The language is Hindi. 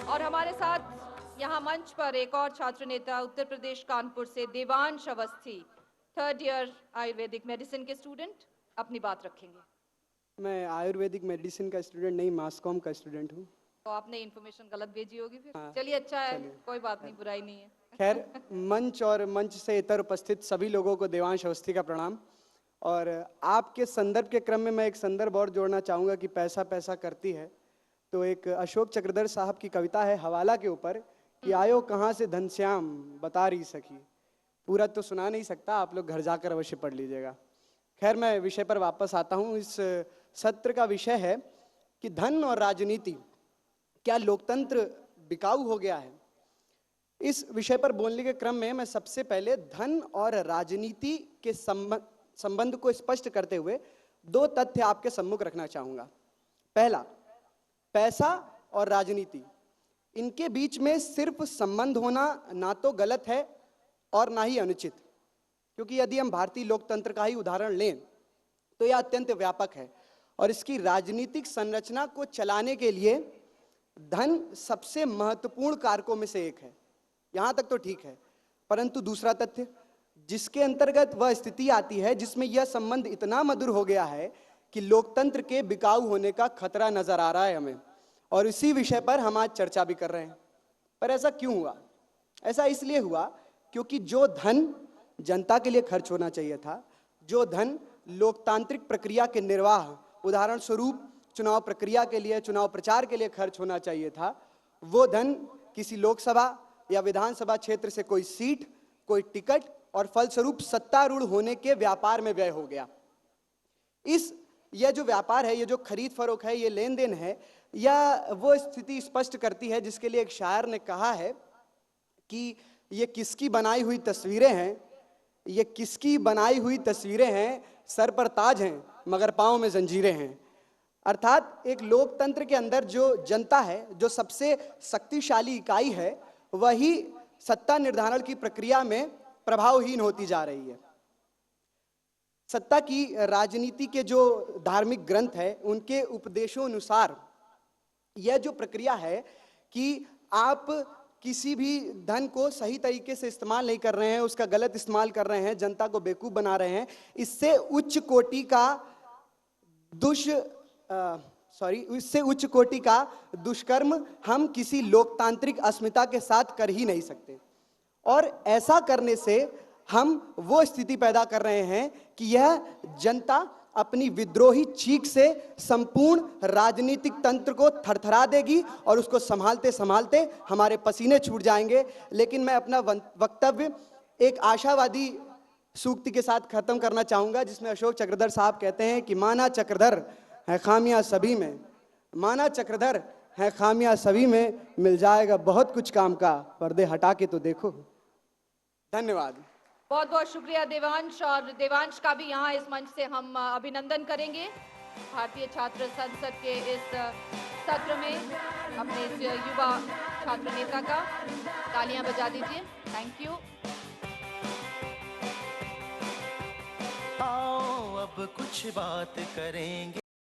और हमारे साथ यहाँ मंच पर एक और छात्र नेता उत्तर प्रदेश कानपुर से Devansh Awasthi, 3rd year Ayurvedic medicine के स्टूडेंट, अपनी बात रखेंगे। मैं आयुर्वेदिक मेडिसिन का स्टूडेंट नहीं, मास कॉम का स्टूडेंट हूँ। तो आपने इन्फॉर्मेशन गलत भेजी होगी फिर। हाँ, चलिए अच्छा है, चलिए। कोई बात नहीं, बुराई नहीं है। खैर, मंच और मंच से इतर उपस्थित सभी लोगों को देवांश अवस्थी का प्रणाम। और आपके संदर्भ के क्रम में मैं एक संदर्भ और जोड़ना चाहूँगा कि पैसा पैसा करती है। तो एक अशोक चक्रधर साहब की कविता है हवाला के ऊपर कि आयो कहाँ से घनश्याम बता रही सखी। पूरा तो सुना नहीं सकता, आप लोग घर जाकर अवश्य पढ़ लीजिएगा। खैर, मैं विषय पर वापस आता हूँ। इस सत्र का विषय है कि धन और राजनीति, क्या लोकतंत्र बिकाऊ हो गया है। इस विषय पर बोलने के क्रम में मैं सबसे पहले धन और राजनीति के संबंध को स्पष्ट करते हुए दो तथ्य आपके सम्मुख रखना चाहूंगा। पहला, पैसा और राजनीति, इनके बीच में सिर्फ संबंध होना ना तो गलत है और ना ही अनुचित, क्योंकि यदि हम भारतीय लोकतंत्र का ही उदाहरण लें तो यह अत्यंत व्यापक है और इसकी राजनीतिक संरचना को चलाने के लिए धन सबसे महत्वपूर्ण कारकों में से एक है। यहां तक तो ठीक है, परंतु दूसरा तथ्य जिसके अंतर्गत वह स्थिति आती है जिसमें यह संबंध इतना मधुर हो गया है कि लोकतंत्र के बिकाऊ होने का खतरा नजर आ रहा है हमें, और इसी विषय पर हम आज चर्चा भी कर रहे हैं। पर ऐसा क्यों हुआ? ऐसा इसलिए हुआ क्योंकि जो धन जनता के लिए खर्च होना चाहिए था, जो धन लोकतांत्रिक प्रक्रिया के निर्वाह, उदाहरण स्वरूप चुनाव प्रक्रिया के लिए, चुनाव प्रचार के लिए खर्च होना चाहिए था, वो धन किसी लोकसभा या विधानसभा क्षेत्र से कोई सीट, कोई टिकट और फलस्वरूप सत्तारूढ़ होने के व्यापार में व्यय हो गया। यह जो व्यापार है, ये जो खरीद फरोख्त है, ये लेन देन है, यह वो स्थिति स्पष्ट करती है जिसके लिए एक शायर ने कहा है कि ये किसकी बनाई हुई तस्वीरें हैं, ये किसकी बनाई हुई तस्वीरें हैं, सर पर ताज हैं मगर पांव में जंजीरें हैं। अर्थात एक लोकतंत्र के अंदर जो जनता है, जो सबसे शक्तिशाली इकाई है, वही सत्ता निर्धारण की प्रक्रिया में प्रभावहीन होती जा रही है। सत्ता की राजनीति के जो धार्मिक ग्रंथ है, उनके उपदेशों अनुसार यह जो प्रक्रिया है कि आप किसी भी धन को सही तरीके से इस्तेमाल नहीं कर रहे हैं, उसका गलत इस्तेमाल कर रहे हैं, जनता को बेवकूफ बना रहे हैं, इससे उच्च कोटि का दुष्कर्म हम किसी लोकतांत्रिक अस्मिता के साथ कर ही नहीं सकते। और ऐसा करने से हम वो स्थिति पैदा कर रहे हैं कि यह जनता अपनी विद्रोही चीख से संपूर्ण राजनीतिक तंत्र को थरथरा देगी और उसको संभालते संभालते हमारे पसीने छूट जाएंगे। लेकिन मैं अपना वक्तव्य एक आशावादी सूक्ति के साथ खत्म करना चाहूंगा, जिसमें अशोक चक्रधर साहब कहते हैं कि माना चक्रधर है खामियां सभी में, माना चक्रधर है खामियां सभी में, मिल जाएगा बहुत कुछ काम का, पर्दे हटा के तो देखो। धन्यवाद। बहुत बहुत शुक्रिया देवांश, और देवांश का भी यहाँ इस मंच से हम अभिनंदन करेंगे भारतीय छात्र संसद के इस सत्र में अपने इस युवा छात्र नेता का। तालियां बजा दीजिए। Thank you. आओ अब कुछ बात करेंगे।